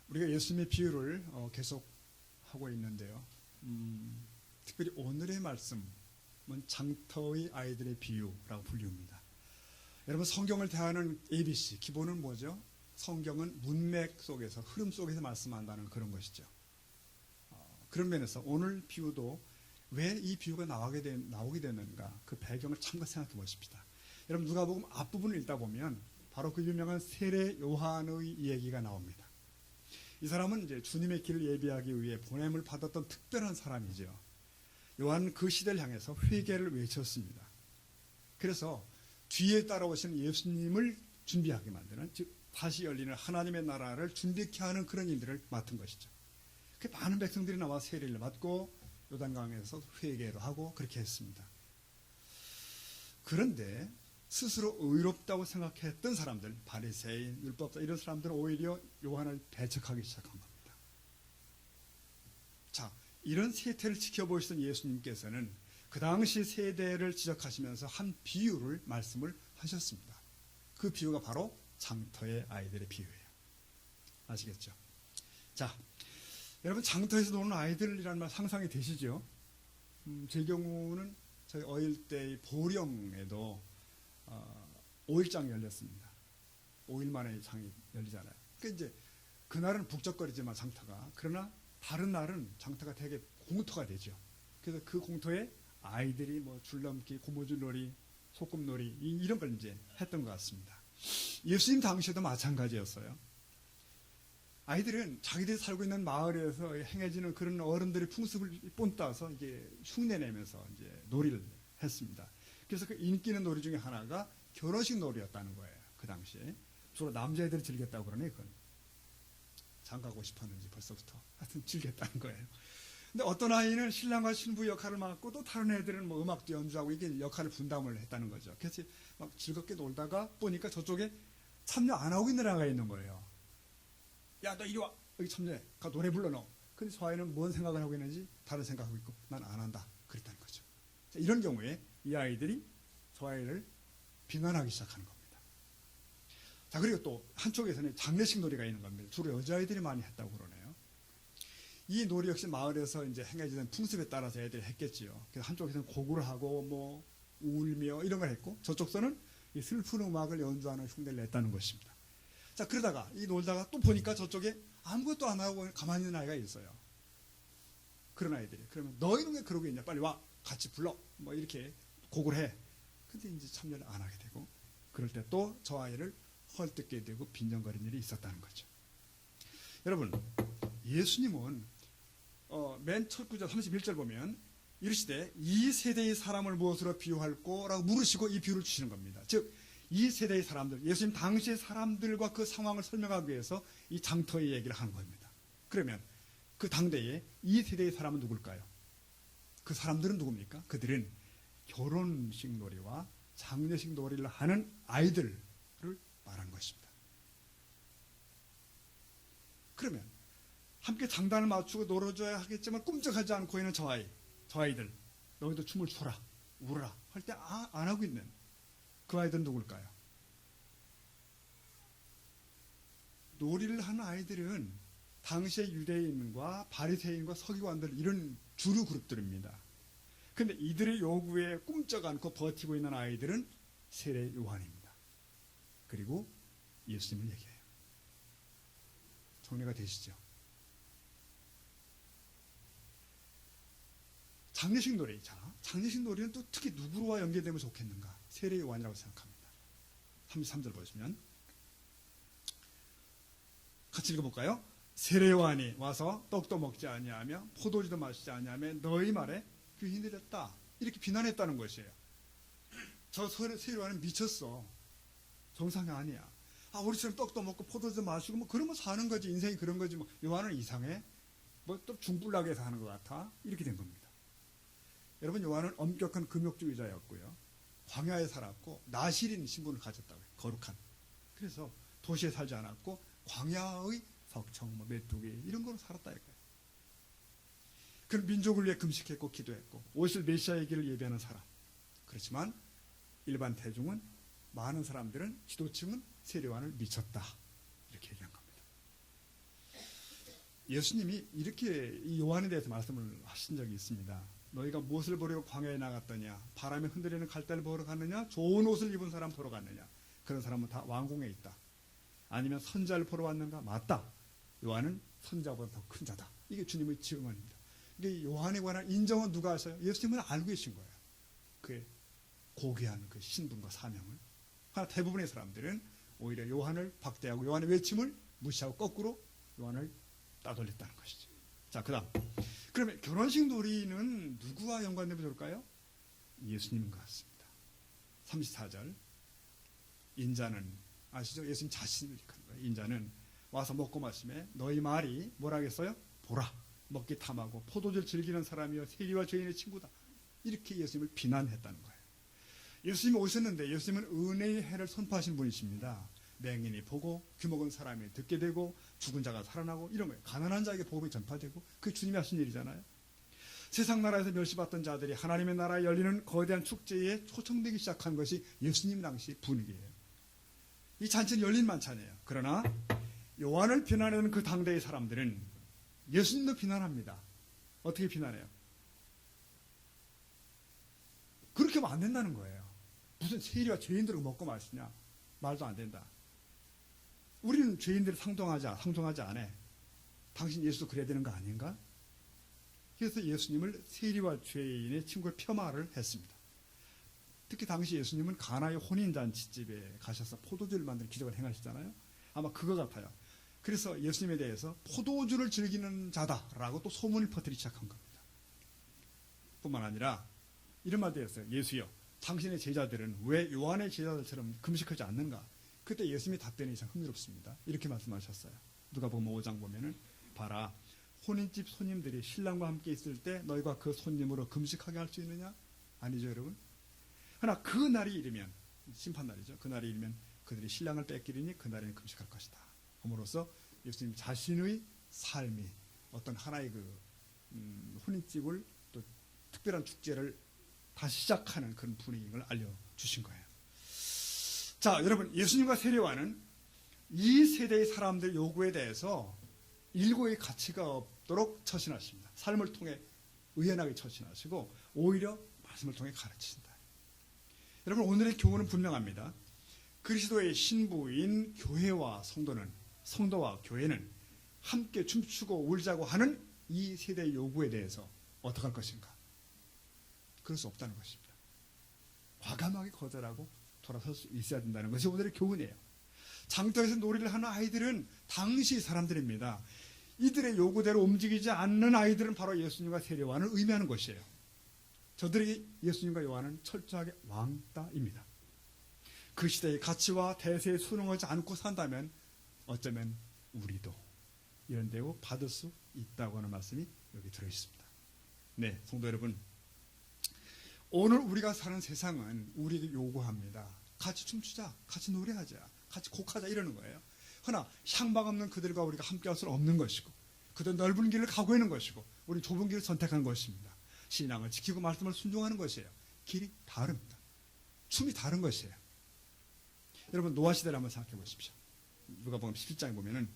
우리가 예수님의 비유를 계속 하고 있는데요. 특별히 오늘의 말씀은 장터의 아이들의 비유라고 불립니다. 여러분, 성경을 대하는 ABC 기본은 뭐죠? 성경은 문맥 속에서, 흐름 속에서 말씀한다는 그런 것이죠. 그런 면에서 오늘 비유도 왜 이 비유가 나오게 됐는가, 그 배경을 참고 생각해 보십시다. 여러분, 누가복음 앞부분을 읽다 보면 바로 그 유명한 세례 요한의 얘기가 나옵니다. 이 사람은 이제 주님의 길을 예비하기 위해 보냄을 받았던 특별한 사람이죠. 요한은 그 시대를 향해서 회개를 외쳤습니다. 그래서 뒤에 따라오시는 예수님을 준비하게 만드는, 즉 다시 열리는 하나님의 나라를 준비케 하는 그런 일들을 맡은 것이죠. 그 많은 백성들이 나와 세례를 받고 요단강에서 회개를 하고 그렇게 했습니다. 그런데 스스로 의롭다고 생각했던 사람들, 바리새인, 율법자 이런 사람들은 오히려 요한을 배척하기 시작한 겁니다. 자, 이런 세태를 지켜보시던 예수님께서는 그 당시 세대를 지적하시면서 한 비유를 말씀을 하셨습니다. 그 비유가 바로 장터의 아이들의 비유예요. 아시겠죠? 자, 여러분, 장터에서 노는 아이들이라는 말 상상이 되시죠? 제 경우는 저희 어릴 때의 보령에도 5일장이 열렸습니다. 5일 만에 장이 열리잖아요. 그러니까 이제 그날은 북적거리지만 장터가, 그러나 다른 날은 장터가 되게 공터가 되죠. 그래서 그 공터에 아이들이 뭐 줄넘기, 고무줄놀이, 소꿉놀이 이런 걸 이제 했던 것 같습니다. 예수님 당시에도 마찬가지였어요. 아이들은 자기들이 살고 있는 마을에서 행해지는 그런 어른들의 풍습을 본따서 이게 흉내내면서 이제 놀이를 했습니다. 그래서 그 인기 있는 놀이 중에 하나가 결혼식 놀이였다는 거예요. 그 당시에. 주로 남자애들이 즐겼다고 그러네, 그건. 장가고 싶었는지 벌써부터. 하여튼 즐겼다는 거예요. 근데 어떤 아이는 신랑과 신부 역할을 맡고 또 다른 애들은 뭐 음악도 연주하고 이게 역할을 분담을 했다는 거죠. 그래서 막 즐겁게 놀다가 보니까 저쪽에 참여 안 하고 있는 애가 있는 거예요. 야, 너 이리 와. 여기 참여해. 가 노래 불러 너. 근데 저 아이는 뭔 생각을 하고 있는지 다른 생각하고 있고 난 안 한다. 그랬다는 거죠. 자, 이런 경우에 이 아이들이 저 아이를 비난하기 시작하는 겁니다. 자, 그리고 또 한쪽에서는 장례식 놀이가 있는 겁니다. 주로 여자아이들이 많이 했다고 그러네요. 이 놀이 역시 마을에서 이제 행해지는 풍습에 따라서 애들이 했겠지요. 그래서 한쪽에서는 곡을 하고 뭐 울며 이런 걸 했고, 저쪽서는 이 슬픈 음악을 연주하는 흉내를 냈다는 것입니다. 자, 그러다가 이 놀다가 또 보니까 저쪽에 아무것도 안 하고 가만히 있는 아이가 있어요. 그런 아이들이. 그러면 너희는 왜 그러고 있냐? 빨리 와. 같이 불러. 뭐 이렇게 곡을 해. 근데 이제 참여를 안 하게 되고, 그럴 때 또 저 아이를 헐뜯게 되고 빈정거리는 일이 있었다는 거죠. 여러분, 예수님은 맨 첫 구절 31절 보면 이르시되 이 세대의 사람을 무엇으로 비유할꼬? 라고 물으시고 이 비유를 주시는 겁니다. 즉, 이 세대의 사람들, 예수님 당시의 사람들과 그 상황을 설명하기 위해서 이 장터의 얘기를 하는 겁니다. 그러면 그 당대에 이 세대의 사람은 누굴까요? 그 사람들은 누굽니까? 그들은 결혼식 놀이와 장례식 놀이를 하는 아이들을 말한 것입니다. 그러면 함께 장단을 맞추고 놀아줘야 하겠지만 꿈쩍하지 않고 있는 저 아이들, 너희도 춤을 춰라, 울어라 할 때 안 하고 있는 그 아이들은 누굴까요? 놀이를 하는 아이들은 당시의 유대인과 바리새인과 서기관들, 이런 주류 그룹들입니다. 그런데 이들의 요구에 꿈쩍 않고 버티고 있는 아이들은 세례 요한입니다. 그리고 예수님을 얘기해요. 정리가 되시죠? 장례식 놀이. 자, 장례식 놀이는 또 특히 누구와 연계되면 좋겠는가? 세례 요한이라고 생각합니다. 33절 보시면 같이 읽어볼까요? 세례 요한이 와서 떡도 먹지 아니하며 포도주도 마시지 아니하며 너희 말에 귀히 들렸다. 이렇게 비난했다는 것이에요. 저 세례 요한은 미쳤어. 정상이 아니야. 우리처럼 떡도 먹고 포도주도 마시고 뭐 그러면 사는 거지. 인생이 그런 거지. 뭐 요한은 이상해. 뭐 또 중불나게 사는 것 같아. 이렇게 된 겁니다. 여러분, 요한은 엄격한 금욕주의자였고요. 광야에 살았고 나실인 신분을 가졌다고요. 거룩한. 그래서 도시에 살지 않았고 광야의 석청, 뭐 메뚜기 이런 걸로 살았다 이거예요. 그는 민족을 위해 금식했고 기도했고 오실 메시아의 길을 예배하는 사람. 그렇지만 일반 대중은, 많은 사람들은, 지도층은 세례 요한을 미쳤다 이렇게 얘기한 겁니다. 예수님이 이렇게 이 요한에 대해서 말씀을 하신 적이 있습니다. 너희가 무엇을 보려고 광야에 나갔더냐? 바람에 흔들리는 갈대를 보러 갔느냐? 좋은 옷을 입은 사람 보러 갔느냐? 그런 사람은 다 왕궁에 있다. 아니면 선자를 보러 왔는가? 맞다. 요한은 선자보다 더 큰 자다. 이게 주님의 증언입니다. 이게 요한에 관한 인정은 누가 하세요? 예수님은 알고 계신 거예요. 그의 고귀한 그 신분과 사명을. 하나 대부분의 사람들은 오히려 요한을 박대하고 요한의 외침을 무시하고 거꾸로 요한을 따돌렸다는 것이죠. 자, 그 다음. 그러면 결혼식 놀이는 누구와 연관되면 좋을까요? 예수님인 것 같습니다. 34절. 인자는, 아시죠? 예수님 자신을 일컫는 거예요. 인자는 와서 먹고 마시매 너희 말이 뭐라겠어요? 보라. 먹기 탐하고 포도주를 즐기는 사람이여 세리와 죄인의 친구다. 이렇게 예수님을 비난했다는 거예요. 예수님이 오셨는데 예수님은 은혜의 해를 선포하신 분이십니다. 맹인이 보고 귀먹은 사람이 듣게 되고 죽은 자가 살아나고 이런 거예요. 가난한 자에게 복음이 전파되고 그게 주님이 하신 일이잖아요. 세상 나라에서 멸시받던 자들이 하나님의 나라에 열리는 거대한 축제에 초청되기 시작한 것이 예수님 당시 분위기예요. 이 잔치는 열린 만찬이에요. 그러나 요한을 비난하는 그 당대의 사람들은 예수님도 비난합니다. 어떻게 비난해요? 그렇게 하면 안 된다는 거예요. 무슨 세리와 죄인들을 먹고 마시냐? 말도 안 된다. 우리는 죄인들을 상종하지 않아. 당신 예수도 그래야 되는 거 아닌가? 그래서 예수님을 세리와 죄인의 친구를 폄하를 했습니다. 특히 당시 예수님은 가나의 혼인잔치집에 가셔서 포도주를 만드는 기적을 행하시잖아요. 아마 그거 같아요. 그래서 예수님에 대해서 포도주를 즐기는 자다라고 또 소문을 퍼뜨리기 시작한 겁니다. 뿐만 아니라 이런 말도 했어요. 예수여, 당신의 제자들은 왜 요한의 제자들처럼 금식하지 않는가? 그때 예수님이 답변이 참 흥미롭습니다. 이렇게 말씀하셨어요. 누가복음 5장 보면은 봐라, 혼인집 손님들이 신랑과 함께 있을 때 너희가 그 손님으로 금식하게 할 수 있느냐? 아니죠, 여러분. 그러나 그 날이 이르면, 심판날이죠. 그 날이 이르면 그들이 신랑을 뺏기리니 그 날에는 금식할 것이다. 함으로써 예수님 자신의 삶이 어떤 하나의 그 혼인집을 또 특별한 축제를 다시 시작하는 그런 분위기를 알려주신 거예요. 자, 여러분, 예수님과 세례와는 이 세대의 사람들 요구에 대해서 일고의 가치가 없도록 처신하십니다. 삶을 통해 의연하게 처신하시고 오히려 말씀을 통해 가르치신다. 여러분, 오늘의 교훈은 분명합니다. 그리스도의 신부인 교회와 성도와 교회는 함께 춤추고 울자고 하는 이 세대의 요구에 대해서 어떻게 할 것인가? 그럴 수 없다는 것입니다. 과감하게 거절하고 돌아설 수 있어야 된다는 것이 오늘의 교훈이에요. 장터에서 놀이를 하는 아이들은 당시 사람들입니다. 이들의 요구대로 움직이지 않는 아이들은 바로 예수님과 세례요한을 의미하는 것이에요. 저들에게 예수님과 요한은 철저하게 왕따입니다. 그 시대의 가치와 대세에 순응하지 않고 산다면 어쩌면 우리도 이런 대우 받을 수 있다고 하는 말씀이 여기 들어있습니다. 네, 성도 여러분, 오늘 우리가 사는 세상은 우리에게 요구합니다. 같이 춤추자, 같이 노래하자, 같이 곡하자 이러는 거예요. 그러나 향방 없는 그들과 우리가 함께할 수는 없는 것이고 그들 넓은 길을 가고 있는 것이고 우리 좁은 길을 선택한 것입니다. 신앙을 지키고 말씀을 순종하는 것이에요. 길이 다릅니다. 춤이 다른 것이에요. 여러분, 노아 시대를 한번 생각해 보십시오. 누가복음 17장에 보면은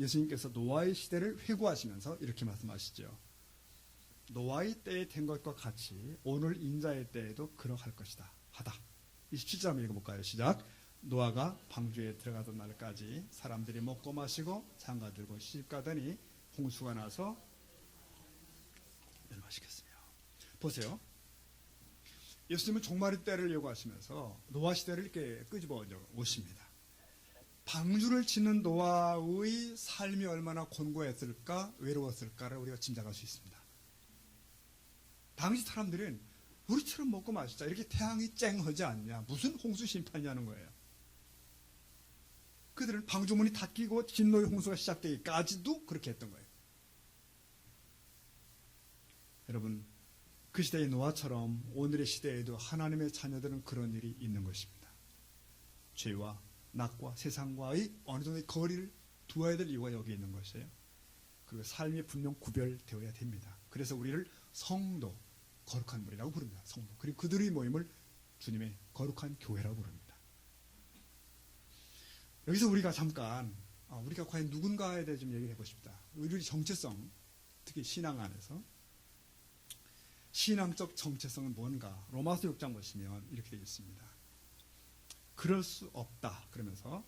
예수님께서 노아의 시대를 회고하시면서 이렇게 말씀하시죠. 노아의 때에 된 것과 같이 오늘 인자의 때에도 그러할 것이다 하다. 27절 한번 읽어볼까요? 시작. 노아가 방주에 들어가던 날까지 사람들이 먹고 마시고 장가들고 시집가더니 홍수가 나서 멸망시켰으며. 보세요. 예수님은 종말의 때를 예고하시면서 노아 시대를 이렇게 끄집어 오십니다. 방주를 짓는 노아의 삶이 얼마나 곤고했을까, 외로웠을까를 우리가 짐작할 수 있습니다. 당시 사람들은 우리처럼 먹고 마시자, 이렇게 태양이 쨍하지 않냐, 무슨 홍수 심판이냐는 거예요. 그들은 방주문이 닫히고 진노의 홍수가 시작되기까지도 그렇게 했던 거예요. 여러분, 그 시대의 노아처럼 오늘의 시대에도 하나님의 자녀들은 그런 일이 있는 것입니다. 죄와 낙과 세상과의 어느 정도의 거리를 두어야 될 이유가 여기 있는 것이에요. 그 삶이 분명 구별되어야 됩니다. 그래서 우리를 성도, 거룩한 무리라고 부릅니다. 성도. 그리고 그들의 모임을 주님의 거룩한 교회라고 부릅니다. 여기서 우리가 잠깐 우리가 과연 누군가에 대해 좀 얘기를 해보십시다. 우리 정체성, 특히 신앙 안에서 신앙적 정체성은 뭔가? 로마서 6장 보시면 이렇게 되어 있습니다. 그럴 수 없다 그러면서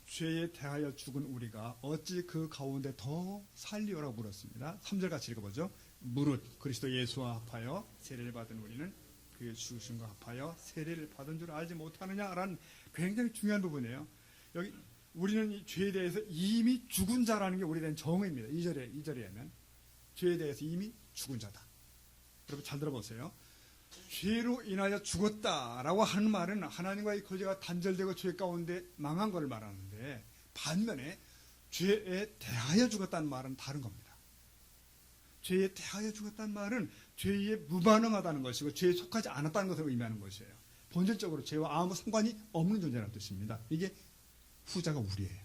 죄에 대하여 죽은 우리가 어찌 그 가운데 더 살리오라고 물었습니다. 3절 같이 읽어보죠. 무릇 그리스도 예수와 합하여 세례를 받은 우리는 그의 죽으심과 합하여 세례를 받은 줄 알지 못하느냐라는 굉장히 중요한 부분이에요. 여기 우리는 이 죄에 대해서 이미 죽은 자라는 게 우리에 대한 정의입니다. 2절에 하면 죄에 대해서 이미 죽은 자다. 여러분 잘 들어보세요. 죄로 인하여 죽었다라고 하는 말은 하나님과의 거제가 단절되고 죄 가운데 망한 것을 말하는데, 반면에 죄에 대하여 죽었다는 말은 다른 겁니다. 죄에 대하여 죽었다는 말은 죄에 무반응하다는 것이고 죄에 속하지 않았다는 것을 의미하는 것이에요. 본질적으로 죄와 아무 상관이 없는 존재라는 뜻입니다. 이게 후자가 우리예요.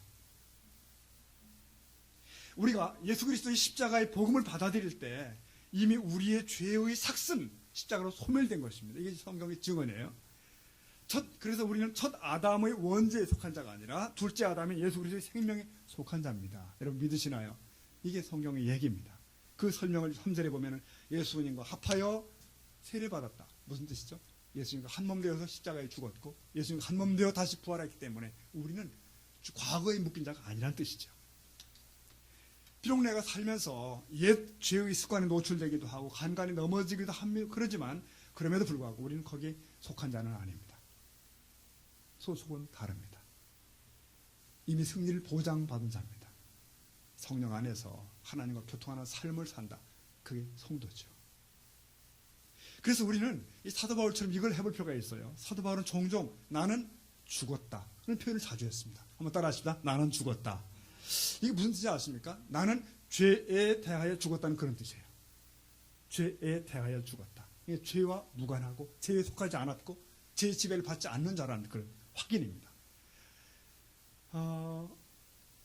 우리가 예수 그리스도의 십자가의 복음을 받아들일 때 이미 우리의 죄의 삭슨, 십자가로 소멸된 것입니다. 이게 성경의 증언이에요. 그래서 우리는 첫 아담의 원죄에 속한 자가 아니라 둘째 아담인 예수 그리스도의 생명에 속한 자입니다. 여러분 믿으시나요? 이게 성경의 얘기입니다. 그 설명을 3절에 보면 예수님과 합하여 세례를 받았다. 무슨 뜻이죠? 예수님과 한몸 되어서 십자가에 죽었고 예수님과 한몸 되어 다시 부활했기 때문에 우리는 과거에 묶인 자가 아니라는 뜻이죠. 비록 내가 살면서 옛 죄의 습관에 노출되기도 하고 간간히 넘어지기도 합니다. 그러지만 그럼에도 불구하고 우리는 거기에 속한 자는 아닙니다. 소속은 다릅니다. 이미 승리를 보장받은 자입니다. 성령 안에서 하나님과 교통하는 삶을 산다. 그게 성도죠. 그래서 우리는 이 사도 바울처럼 이걸 해볼 필요가 있어요. 사도 바울은 종종 나는 죽었다 그런 표현을 자주 했습니다. 한번 따라 하십시다. 나는 죽었다. 이게 무슨 뜻인지 아십니까? 나는 죄에 대하여 죽었다는 그런 뜻이에요. 죄에 대하여 죽었다. 이게 죄와 무관하고 죄에 속하지 않았고 죄의 지배를 받지 않는 자라는 그런 확인입니다.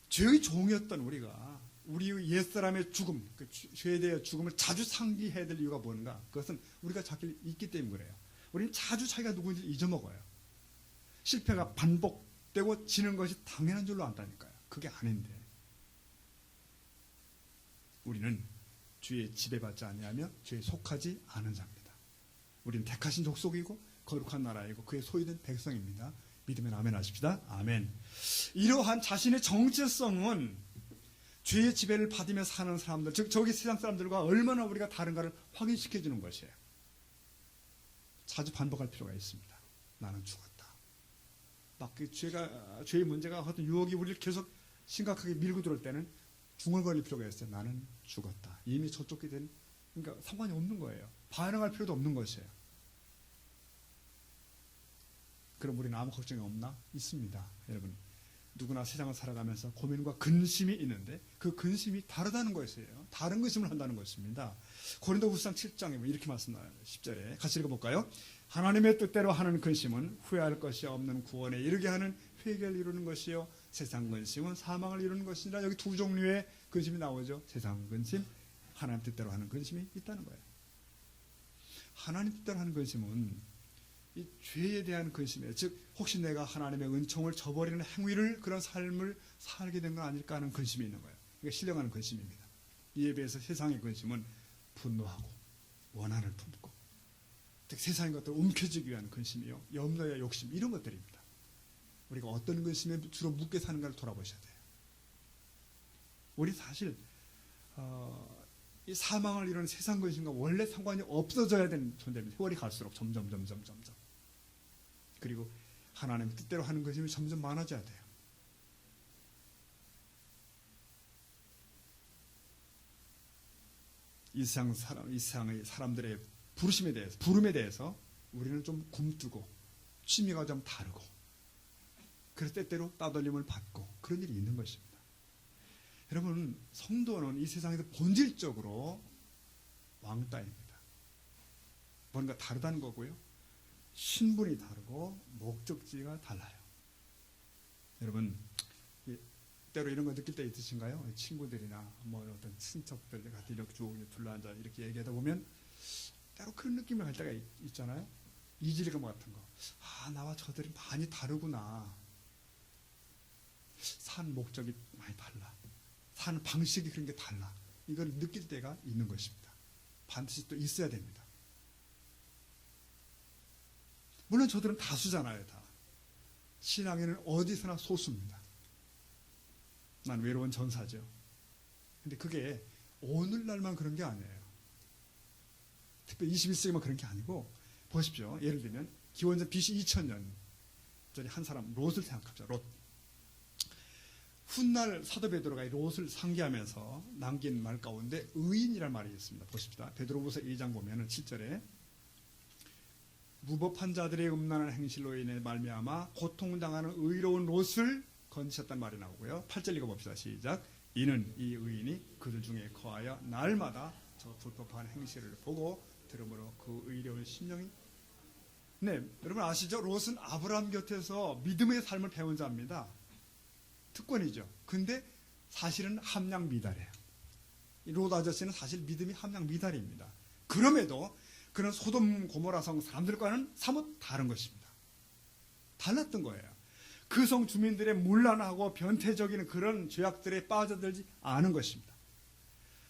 죄의 종이었던 우리가 우리의 옛사람의 죽음, 그 죄에 대해 죽음을 자주 상기해야 될 이유가 뭔가? 그것은 우리가 자기를 잊기 때문에 그래요. 우리는 자주 자기가 누구인지 잊어먹어요. 실패가 반복되고 지는 것이 당연한 줄로 안다니까요. 그게 아닌데 우리는 죄에 지배받지 아니하며 죄에 속하지 않은 자입니다. 우리는 택하신 족속이고 거룩한 나라이고 그의 소유된 백성입니다. 믿으면 아멘 하십시다. 아멘. 이러한 자신의 정체성은 죄의 지배를 받으며 사는 사람들, 즉 저기 세상 사람들과 얼마나 우리가 다른가를 확인시켜주는 것이에요. 자주 반복할 필요가 있습니다. 나는 죽었다. 막 그 죄의 문제가 어떤 유혹이 우리를 계속 심각하게 밀고 들어올 때는 중얼거릴 필요가 있어요. 나는 죽었다. 이미 저쪽에 된, 그러니까 상관이 없는 거예요. 반응할 필요도 없는 것이에요. 그럼 우리는 아무 걱정이 없나? 있습니다. 여러분, 누구나 세상을 살아가면서 고민과 근심이 있는데 그 근심이 다르다는 것이에요. 다른 근심을 한다는 것입니다. 고린도후서 7장에 이렇게 말씀나요. 10절에 같이 읽어볼까요? 하나님의 뜻대로 하는 근심은 후회할 것이 없는 구원에 이르게 하는 회개를 이루는 것이요 세상 근심은 사망을 이루는 것이라. 여기 두 종류의 근심이 나오죠. 세상 근심, 하나님 뜻대로 하는 근심이 있다는 거예요. 하나님 뜻대로 하는 근심은 이 죄에 대한 근심이에요. 즉 혹시 내가 하나님의 은총을 저버리는 행위를, 그런 삶을 살게 된 건 아닐까 하는 근심이 있는 거예요. 이게 신령한 근심입니다. 이에 비해서 세상의 근심은 분노하고 원한을 품고, 즉 세상의 것들을 움켜쥐기 위한 근심이요, 염려와 욕심, 이런 것들입니다. 우리가 어떤 근심에 주로 묶여 사는가를 돌아보셔야 돼요. 우리 사실 이 사망을 이루는 세상 근심과 원래 상관이 없어져야 되는 존재입니다. 세월이 갈수록 점점. 그리고 하나님 뜻대로 하는 것이 점점 많아져야 돼요. 이 세상의 사람들의 부름에 대해서 우리는 좀 굼뜨고 취미가 좀 다르고, 그래서 때때로 따돌림을 받고 그런 일이 있는 것입니다. 여러분, 성도는 이 세상에서 본질적으로 왕따입니다. 뭔가 다르다는 거고요. 신분이 다르고 목적지가 달라요. 여러분, 때로 이런 거 느낄 때 있으신가요? 친구들이나 뭐 어떤 친척들 같이 이렇게 쭉 둘러앉아 이렇게 얘기하다 보면 때로 그런 느낌을 할 때가 있잖아요. 이질감 같은 거. 나와 저들이 많이 다르구나. 산 목적이 많이 달라. 사는 방식이 그런 게 달라. 이걸 느낄 때가 있는 것입니다. 반드시 또 있어야 됩니다. 물론 저들은 다수잖아요, 다. 신앙에는 어디서나 소수입니다. 난 외로운 전사죠. 근데 그게 오늘날만 그런 게 아니에요. 특별히 21세기만 그런 게 아니고, 보십시오. 예를 들면 기원전 BC 2000년 전에 한 사람 롯을 생각합시다. 롯. 훗날 사도 베드로가 롯을 상기하면서 남긴 말 가운데 의인이라는 말이 있습니다. 보십시다. 베드로후서 2장 보면은 7절에 무법한 자들의 음란한 행실로 인해 말미암아 고통당하는 의로운 롯을 건지셨단 말이 나오고요. 8절 읽어봅시다. 시작. 이는 이 의인이 그들 중에 거하여 날마다 저 불법한 행실을 보고 들으므로 그 의로운 심령이. 네, 여러분 아시죠? 롯은 아브라함 곁에서 믿음의 삶을 배운 자입니다. 특권이죠. 근데 사실은 함량 미달이에요. 롯 아저씨는 사실 믿음이 함량 미달입니다. 그럼에도 그는 소돔 고모라 성 사람들과는 사뭇 다른 것입니다. 달랐던 거예요. 그 성 주민들의 문란하고 변태적인 그런 죄악들에 빠져들지 않은 것입니다.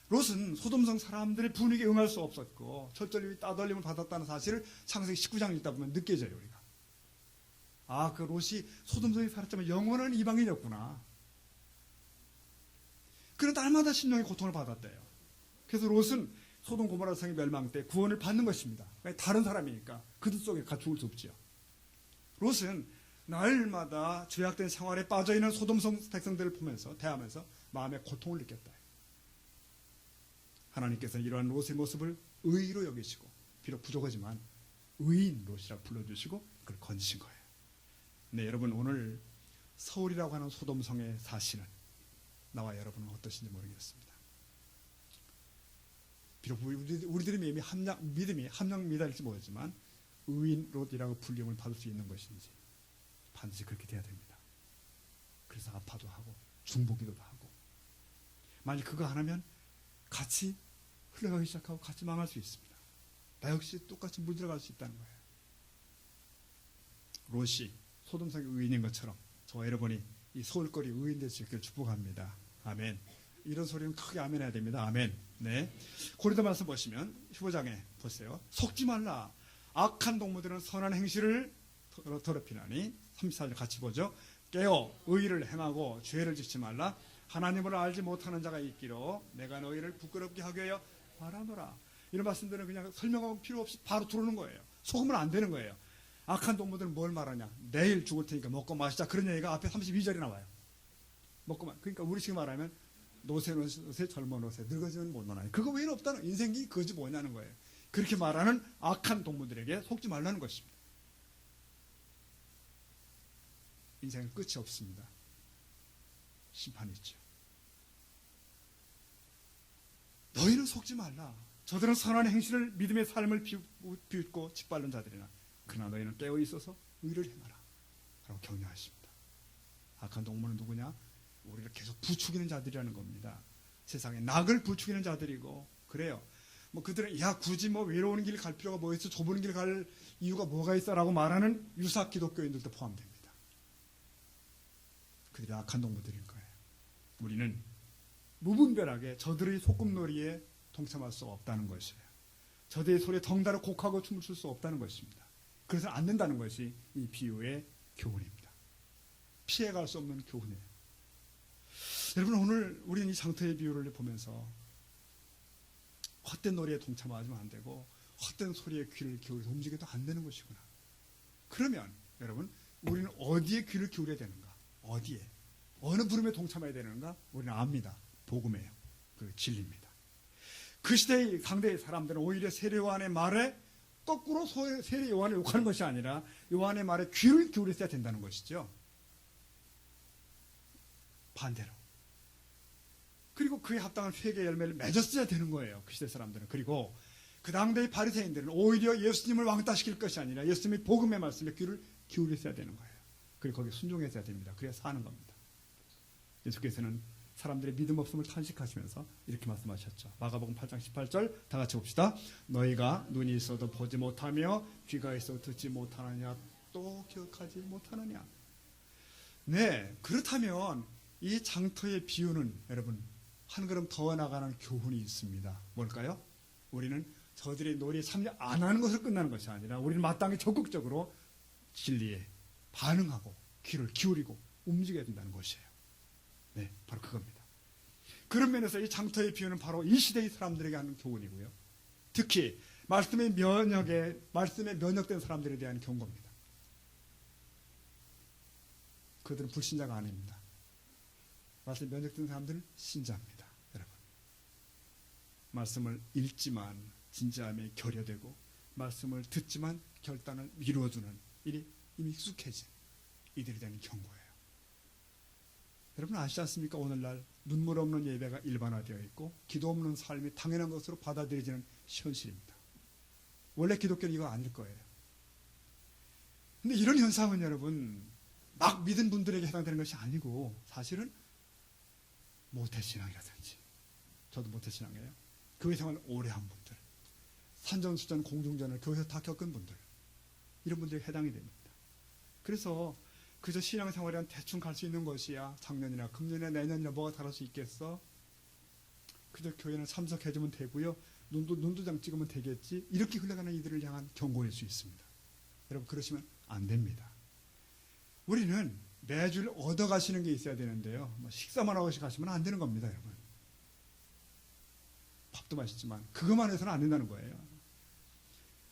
롯은 소돔성 사람들의 분위기에 응할 수 없었고 철저히 따돌림을 받았다는 사실을 창세기 19장 읽다 보면 느껴져요. 우리가. 아, 그 롯이 소돔성에 살았지만 영원한 이방인이었구나. 그는 날마다 심령의 고통을 받았대요. 그래서 롯은 소돔 고모라 성의 멸망 때 구원을 받는 것입니다. 다른 사람이니까 그들 속에 가 죽을 수 없지요. 롯은 날마다 죄악된 생활에 빠져있는 소돔성 백성들을 보면서 대하면서 마음의 고통을 느꼈다. 하나님께서는 이러한 롯의 모습을 의로 여기시고 비록 부족하지만 의인 롯이라 불러주시고 그걸 건지신 거예요. 네, 여러분 오늘 서울이라고 하는 소돔성에 사시는 나와 여러분은 어떠신지 모르겠습니다. 비록 우리들의 믿음이 함량 미달일지 모르지만 의인 롯이라고 불림을 받을 수 있는 것인지 반드시 그렇게 돼야 됩니다. 그래서 아파도 하고 중보기도도 하고 만약 그거 안 하면 같이 흘러가기 시작하고 같이 망할 수 있습니다. 나 역시 똑같이 물들어갈 수 있다는 거예요. 롯이 소돔성의 의인인 것처럼 저와 여러분이 이 서울거리 의인 될 수 있기를 축복합니다. 아멘. 이런 소리는 크게 아멘 해야 됩니다. 아멘. 네. 고린도 말씀 보시면 15장에 보세요. 속지 말라. 악한 동무들은 선한 행실을 더럽히나니 34절 같이 보죠. 깨어 의를 행하고 죄를 짓지 말라. 하나님을 알지 못하는 자가 있기로 내가 너희를 부끄럽게 하기 위하여 말하노라. 이런 말씀들은 그냥 설명하고 필요 없이 바로 들어오는 거예요. 속으면 안 되는 거예요. 악한 동무들은 뭘 말하냐. 내일 죽을 테니까 먹고 마시자. 그런 얘기가 앞에 32절에 나와요. 먹고 그러니까 우리 지금 말하면 노세는 노세 젊은 노세 늙어지면 못 노나니. 그거 외에는 없다는 인생이 그것이 뭐냐는 거예요. 그렇게 말하는 악한 동무들에게 속지 말라는 것입니다. 인생은 끝이 없습니다. 심판이 있죠. 너희는 속지 말라. 저들은 선한 행실을 믿음의 삶을 비웃고 짓밟는 자들이나 그러나 너희는 깨어 있어서 의를 행하라 라고 격려하십니다. 악한 동무는 누구냐? 우리를 계속 부추기는 자들이라는 겁니다. 세상에 낙을 부추기는 자들이고 그래요. 뭐 그들은 야 굳이 뭐 외로운 길 갈 필요가 뭐 있어, 좁은 길 갈 이유가 뭐가 있어라고 말하는 유사 기독교인들도 포함됩니다. 그들이 악한 동무들일 거예요. 우리는 무분별하게 저들의 소꿉놀이에 동참할 수 없다는 것이에요. 저들의 소리에 덩달아 곡하고 춤을 출 수 없다는 것입니다. 그래서 안 된다는 것이 이 비유의 교훈입니다. 피해갈 수 없는 교훈이에요. 여러분 오늘 우리는 이 장터의 비유를 보면서 헛된 놀이에 동참하면 안 되고 헛된 소리에 귀를 기울여서 움직여도 안 되는 것이구나. 그러면 여러분 우리는 어디에 귀를 기울여야 되는가? 어디에? 어느 부름에 동참해야 되는가? 우리는 압니다. 복음이에요. 그 진리입니다. 그 시대의 상대의 사람들은 오히려 세례 요한의 말에 거꾸로 세례 요한을 욕하는 것이 아니라 요한의 말에 귀를 기울였어야 된다는 것이죠. 반대로. 그리고 그에 합당한 회개 열매를 맺었어야 되는 거예요. 그 시대 사람들은. 그리고 그 당대의 바리새인들은 오히려 예수님을 왕따시킬 것이 아니라 예수님의 복음의 말씀에 귀를 기울였어야 되는 거예요. 그리고 거기에 순종했어야 됩니다. 그래야 사는 겁니다. 예수께서는 사람들의 믿음 없음을 탄식하시면서 이렇게 말씀하셨죠. 마가복음 8장 18절 다 같이 봅시다. 너희가 눈이 있어도 보지 못하며 귀가 있어도 듣지 못하느냐 또 기억하지 못하느냐. 네, 그렇다면 이 장터의 비유는 여러분 한 걸음 더 나가는 교훈이 있습니다. 뭘까요? 우리는 저들의 놀이에 참여 안 하는 것으로 끝나는 것이 아니라 우리는 마땅히 적극적으로 진리에 반응하고 귀를 기울이고 움직여야 된다는 것이에요. 네, 바로 그겁니다. 그런 면에서 이 장터의 비유는 바로 이 시대의 사람들에게 하는 교훈이고요. 특히 말씀에 면역된 사람들에 대한 경고입니다. 그들은 불신자가 아닙니다. 말씀에 면역된 사람들은 신자입니다. 여러분, 말씀을 읽지만 진지함에 결여되고 말씀을 듣지만 결단을 미루어두는 일이 이미 익숙해진 이들에 대한 경고예요. 여러분 아시지 않습니까? 오늘날 눈물 없는 예배가 일반화되어 있고 기도 없는 삶이 당연한 것으로 받아들여지는 현실입니다. 원래 기독교는 이거 아닐 거예요. 근데 이런 현상은 여러분 막 믿은 분들에게 해당되는 것이 아니고 사실은 모태신앙이라든지, 저도 모태신앙이에요. 교회 생활 오래 한 분들, 산전수전 공중전을 교회에서 다 겪은 분들, 이런 분들에게 해당이 됩니다. 그래서 그저 신앙생활에 대충 갈 수 있는 것이야 작년이나 금년이나 내년이나 뭐가 다를 수 있겠어? 그저 교회는 참석해주면 되고요, 눈도장 찍으면 되겠지, 이렇게 흘러가는 이들을 향한 경고일 수 있습니다. 여러분 그러시면 안 됩니다. 우리는 매주 얻어가시는 게 있어야 되는데요, 식사만 하고 가시면 안 되는 겁니다. 여러분 밥도 맛있지만 그것만 해서는 안 된다는 거예요.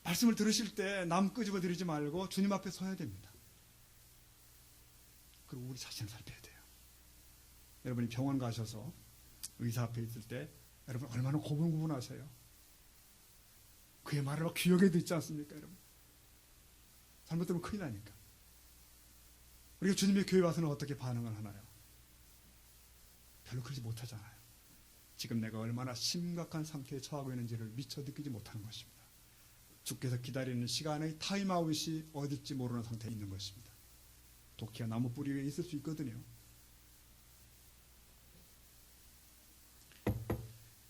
말씀을 들으실 때 남 끄집어 드리지 말고 주님 앞에 서야 됩니다. 그리고 우리 자신을 살펴야 돼요. 여러분이 병원 가셔서 의사 앞에 있을 때 여러분 얼마나 고분고분하세요. 그의 말을 막 귀하게 듣지 않습니까? 여러분 잘못 들으면 큰일 나니까. 우리가 주님의 교회 와서는 어떻게 반응을 하나요? 별로 그러지 못하잖아요. 지금 내가 얼마나 심각한 상태에 처하고 있는지를 미처 느끼지 못하는 것입니다. 주께서 기다리는 시간의 타임아웃이 어딜지 모르는 상태에 있는 것입니다. 독희가 나무 뿌리 위에 있을 수 있거든요.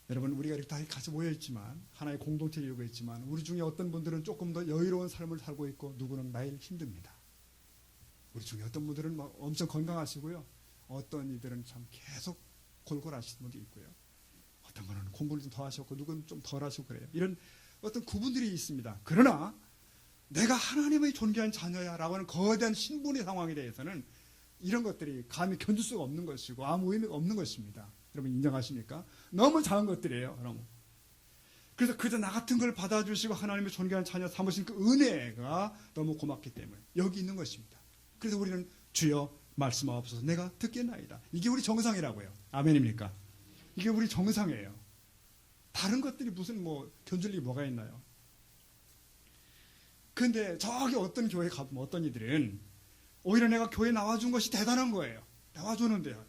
여러분 우리가 이렇게 다 같이 모여있지만 하나의 공동체 이유가 있지만 우리 중에 어떤 분들은 조금 더 여유로운 삶을 살고 있고 누구는 매일 힘듭니다. 우리 중에 어떤 분들은 막 엄청 건강하시고요, 어떤 이들은 참 계속 골골하시는 분도 있고요, 어떤 분은 공부를 좀 더 하셨고 누구는 좀 덜 하시고 그래요. 이런 어떤 구분들이 있습니다. 그러나 내가 하나님의 존귀한 자녀야 라고 하는 거대한 신분의 상황에 대해서는 이런 것들이 감히 견딜 수가 없는 것이고 아무 의미가 없는 것입니다. 여러분 인정하십니까? 너무 작은 것들이에요. 여러분. 그래서 그저 나 같은 걸 받아주시고 하나님의 존귀한 자녀 삼으신 그 은혜가 너무 고맙기 때문에 여기 있는 것입니다. 그래서 우리는 주여 말씀하옵소서 내가 듣겠나이다. 이게 우리 정상이라고요. 아멘입니까? 이게 우리 정상이에요. 다른 것들이 무슨 견줄 일이 뭐가 있나요? 근데 저기 어떤 교회 가보면 어떤 이들은 오히려 내가 교회 나와준 것이 대단한 거예요. 나와주는데요.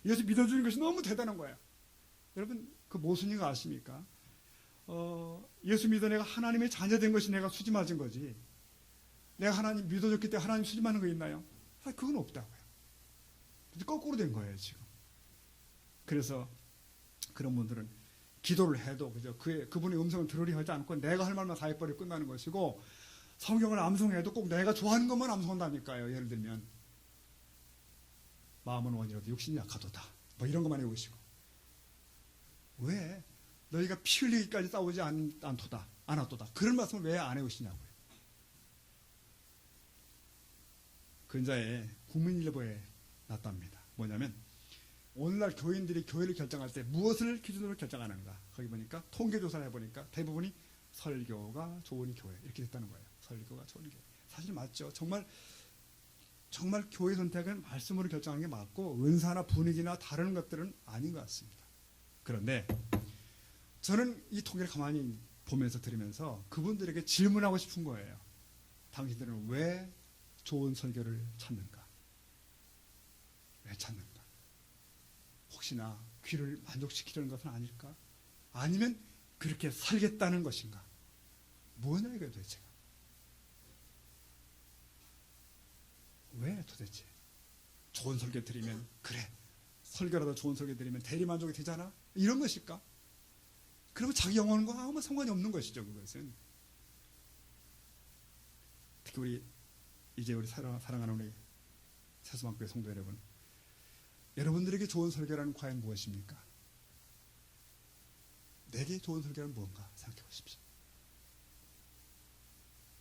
예수 믿어주는 것이 너무 대단한 거예요. 여러분 그 무슨 이가 아십니까? 예수 믿어 내가 하나님의 자녀된 것이 내가 수지 맞은 거지. 내가 하나님 믿어줬기 때문에 하나님 수지 맞는 거 있나요? 그건 없다고요. 거꾸로 된 거예요 지금. 그래서 그런 분들은 기도를 해도 그저 그분의 음성을 들으려 하지 않고 내가 할 말만 사역벌이 끝나는 것이고, 성경을 암송해도 꼭 내가 좋아하는 것만 암송한다니까요. 예를 들면 마음은 원이라도 육신이 약하도다 이런 것만 해오시고, 왜 너희가 피 흘리기까지 싸우지 않았도다 그런 말씀을 왜 안 해오시냐고요. 근자에 국민일보에 났답니다. 뭐냐면 오늘날 교인들이 교회를 결정할 때 무엇을 기준으로 결정하는가, 거기 보니까 통계조사를 해보니까 대부분이 설교가 좋은 교회 이렇게 됐다는 거예요. 설교가 좋은 교회. 사실 맞죠. 정말 교회 선택은 말씀으로 결정하는 게 맞고 은사나 분위기나 다른 것들은 아닌 것 같습니다. 그런데 저는 이 통계를 가만히 보면서 들으면서 그분들에게 질문하고 싶은 거예요. 당신들은 왜 좋은 설교를 찾는가? 왜 찾는가? 혹시나 귀를 만족시키려는 것은 아닐까? 아니면 그렇게 살겠다는 것인가? 뭐냐 이거예요 도대체가. 왜 도대체? 좋은 설교 드리면 그래, 설교라도 좋은 설교 드리면 대리만족이 되잖아? 이런 것일까? 그러면 자기 영혼과 아무 상관이 없는 것이죠. 그것은 특히 우리 사랑하는 우리 세수만교회 성도 여러분, 여러분들에게 좋은 설교라는 과연 무엇입니까? 내게 좋은 설교는 무언가 생각해 보십시오.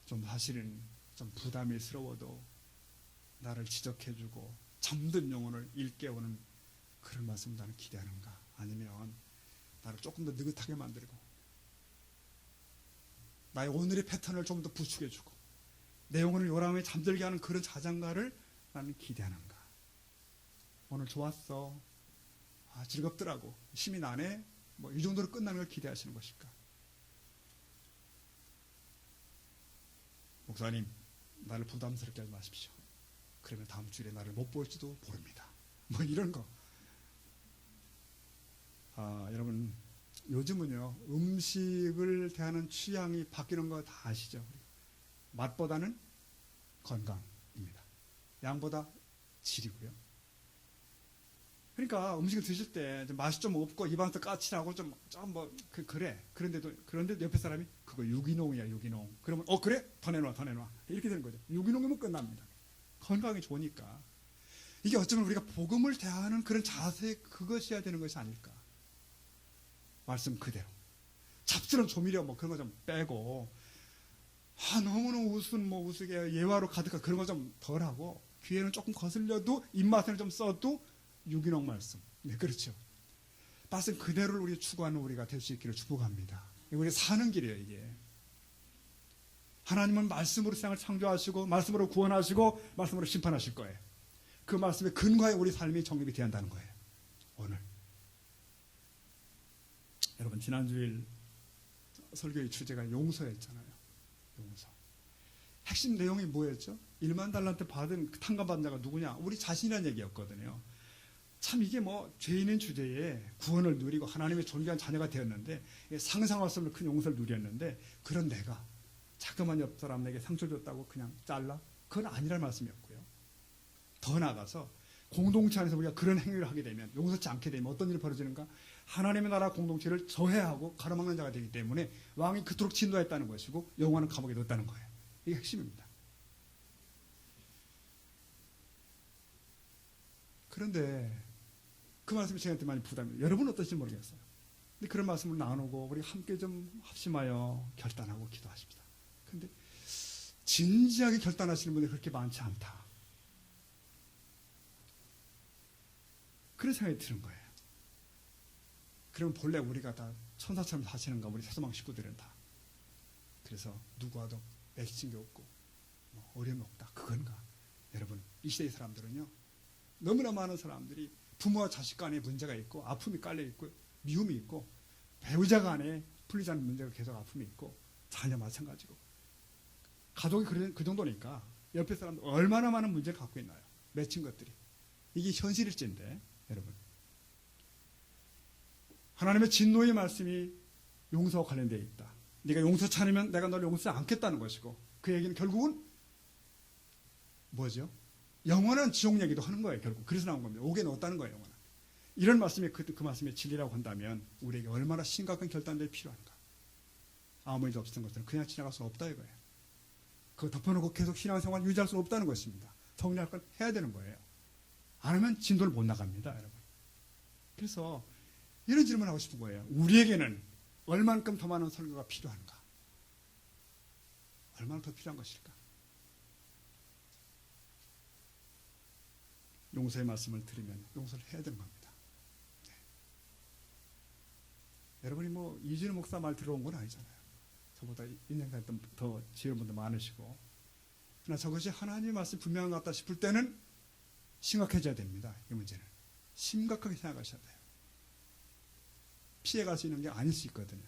좀 사실은 좀 부담스러워도 나를 지적해주고 잠든 영혼을 일깨우는 그런 말씀 나는 기대하는가? 아니면 나를 조금 더 느긋하게 만들고 나의 오늘의 패턴을 좀 더 부축해주고 내 영혼을 요람에 잠들게 하는 그런 자장가를 나는 기대하는가? 오늘 좋았어. 즐겁더라고. 힘이 나네. 뭐 이 정도로 끝나는 걸 기대하시는 것일까? 목사님, 나를 부담스럽게 하지 마십시오. 그러면 다음 주에 나를 못 볼지도 모릅니다. 뭐 이런 거. 여러분, 요즘은요, 음식을 대하는 취향이 바뀌는 거 다 아시죠? 맛보다는 건강입니다. 양보다 질이고요. 그러니까 음식을 드실 때 맛이 좀 없고 입안에서 까칠하고 그래. 그런데 옆에 사람이 그거 유기농이야, 유기농. 그러면 그래? 더 내놔. 이렇게 되는 거죠. 유기농이면 끝납니다. 건강이 좋으니까. 이게 어쩌면 우리가 복음을 대하는 그런 자세, 그것이어야 되는 것이 아닐까. 말씀 그대로. 잡스러운 조미료 그런 거 좀 빼고, 너무너무 우스게 예화로 가득한 그런 거 좀 덜하고, 귀에는 조금 거슬려도 입맛에는 좀 써도 유기농 말씀. 네, 그렇죠. 말씀 그대로를 우리 추구하는 우리가 될 수 있기를 축복합니다. 우리 사는 길이에요, 이게. 하나님은 말씀으로 세상을 창조하시고, 말씀으로 구원하시고, 말씀으로 심판하실 거예요. 그 말씀의 근거에 우리 삶이 정립이 되어야 한다는 거예요. 오늘. 여러분, 지난주일 설교의 주제가 용서였잖아요. 용서. 핵심 내용이 뭐였죠? 1만 달란트 받은 탕감받은 자가 누구냐? 우리 자신이라는 얘기였거든요. 참 이게 죄인인 주제에 구원을 누리고 하나님의 존귀한 자녀가 되었는데, 상상할 수 없는 큰 용서를 누렸는데, 그런 내가 자그만 옆 사람에게 상처를 줬다고 그냥 잘라? 그건 아니라는 말씀이었고요. 더 나아가서 공동체 안에서 우리가 그런 행위를 하게 되면, 용서치 않게 되면 어떤 일이 벌어지는가? 하나님의 나라 공동체를 저해하고 가로막는 자가 되기 때문에 왕이 그토록 진노했다는 것이고 영원한 감옥에 넣었다는 거예요. 이게 핵심입니다. 그런데 그 말씀이 저한테 많이 부담이에요. 여러분은 어떨지 모르겠어요. 근데 그런 말씀을 나누고 우리 함께 좀 합심하여 결단하고 기도하십시다. 근데 진지하게 결단하시는 분들이 그렇게 많지 않다. 그런 생각이 드는 거예요. 그러면 본래 우리가 다 천사처럼 사시는가, 우리 세소망 식구들은 다. 그래서 누구와도 맺힌 게 없고 어려움이 없다. 그건가? 여러분, 이 시대의 사람들은요, 너무나 많은 사람들이 부모와 자식 간에 문제가 있고 아픔이 깔려 있고 미움이 있고 배우자 간에 풀리지 않는 문제가 계속 아픔이 있고 자녀 마찬가지고 가족이 그 정도니까 옆에 사람들 얼마나 많은 문제를 갖고 있나요? 맺힌 것들이. 이게 현실일진데 여러분, 하나님의 진노의 말씀이 용서와 관련되어 있다. 네가 용서치 않으면 내가 너를 용서하지 않겠다는 것이고, 그 얘기는 결국은 뭐죠? 영원한 지옥 얘기도 하는 거예요. 결국 그래서 나온 겁니다. 옥에 넣었다는 거예요. 영원한. 이런 말씀이 그 말씀의 진리라고 한다면 우리에게 얼마나 심각한 결단들이 필요한가. 아무 일도 없었던 것들은 그냥 지나갈 수 없다 이거예요. 그거 덮어놓고 계속 신앙생활 유지할 수 없다는 것입니다. 정리할 걸 해야 되는 거예요. 안 하면 진도를 못 나갑니다, 여러분. 그래서 이런 질문을 하고 싶은 거예요. 우리에게는 얼만큼 더 많은 설교가 필요한가? 얼마나 더 필요한 것일까? 용서의 말씀을 들으면 용서를 해야 되는 겁니다. 네. 여러분이 이준호 목사 말 들어온 건 아니잖아요. 저보다 인생사에 더 지은 분도 많으시고. 그러나 저것이 하나님의 말씀이 분명한 것 같다 싶을 때는 심각해져야 됩니다. 이 문제는. 심각하게 생각하셔야 돼요. 피해갈 수 있는 게 아닐 수 있거든요.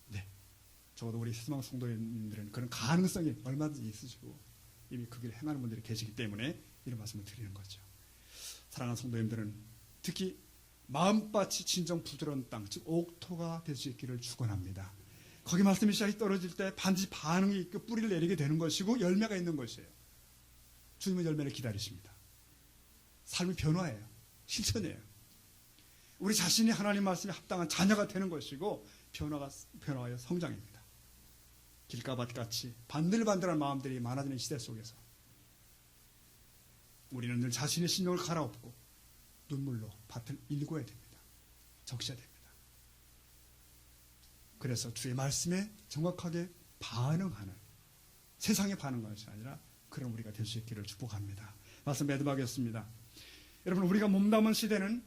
네. 적어도 우리 세수망 성도님들은 그런 가능성이 얼마든지 있으시고 이미 그 길을 행하는 분들이 계시기 때문에 이런 말씀을 드리는 거죠. 사랑하는 성도님들은 특히 마음밭이 진정 부드러운 땅, 즉 옥토가 될 수 있기를 축원합니다. 거기 말씀이 씨앗이 떨어질 때 반드시 반응이 있고 뿌리를 내리게 되는 것이고 열매가 있는 것이에요. 주님은 열매를 기다리십니다. 삶의 변화예요. 실천이에요. 우리 자신이 하나님 말씀에 합당한 자녀가 되는 것이고 변화하여 성장입니다. 길가밭같이 반들반들한 마음들이 많아지는 시대 속에서 우리는 늘 자신의 심령을 갈아엎고 눈물로 밭을 일궈야 됩니다. 적셔야 됩니다. 그래서 주의 말씀에 정확하게 반응하는, 세상에 반응하는 것이 아니라 그런 우리가 될 수 있기를 축복합니다. 말씀 매듭하겠습니다. 여러분, 우리가 몸담은 시대는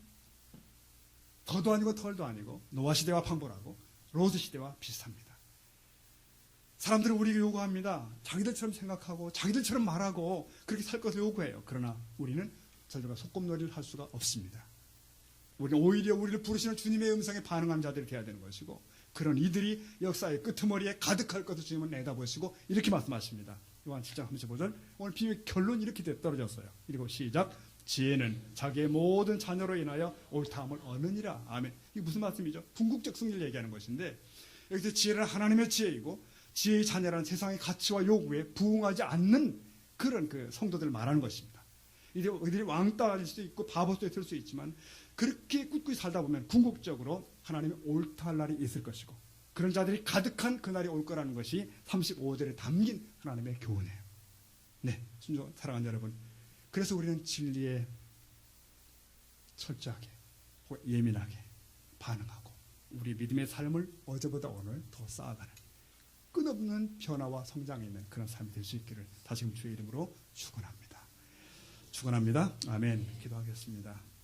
더도 아니고 덜도 아니고 노아 시대와 방불하고 롯의 시대와 비슷합니다. 사람들은 우리에게 요구합니다. 자기들처럼 생각하고 자기들처럼 말하고 그렇게 살 것을 요구해요. 그러나 우리는 저들과 소꿉놀이를 할 수가 없습니다. 우리는 오히려 우리를 부르시는 주님의 음성에 반응한 자들이 되어야 되는 것이고, 그런 이들이 역사의 끄트머리에 가득할 것을 주님은 내다보시고 이렇게 말씀하십니다. 요한 7장 35절. 오늘 비유의 결론이 이렇게 떨어졌어요. 그리고 시작. 지혜는 자기의 모든 자녀로 인하여 옳다함을 얻느니라. 아멘. 이게 무슨 말씀이죠? 궁극적 승리를 얘기하는 것인데, 여기서 지혜는 하나님의 지혜이고 지혜의 자녀라는 세상의 가치와 요구에 부응하지 않는 그런 그 성도들을 말하는 것입니다. 이들이 왕따일 수도 있고 바보도 될 수 있지만 그렇게 꿋꿋이 살다 보면 궁극적으로 하나님의 옳다 할 날이 있을 것이고, 그런 자들이 가득한 그날이 올 거라는 것이 35절에 담긴 하나님의 교훈이에요. 네, 순종 사랑하는 여러분, 그래서 우리는 진리에 철저하게 예민하게 반응하고 우리 믿음의 삶을 어제보다 오늘 더 쌓아가는 끝없는 변화와 성장에 있는 그런 삶이 될 수 있기를 다시금 주의 이름으로 축원합니다. 축원합니다. 아멘. 기도하겠습니다.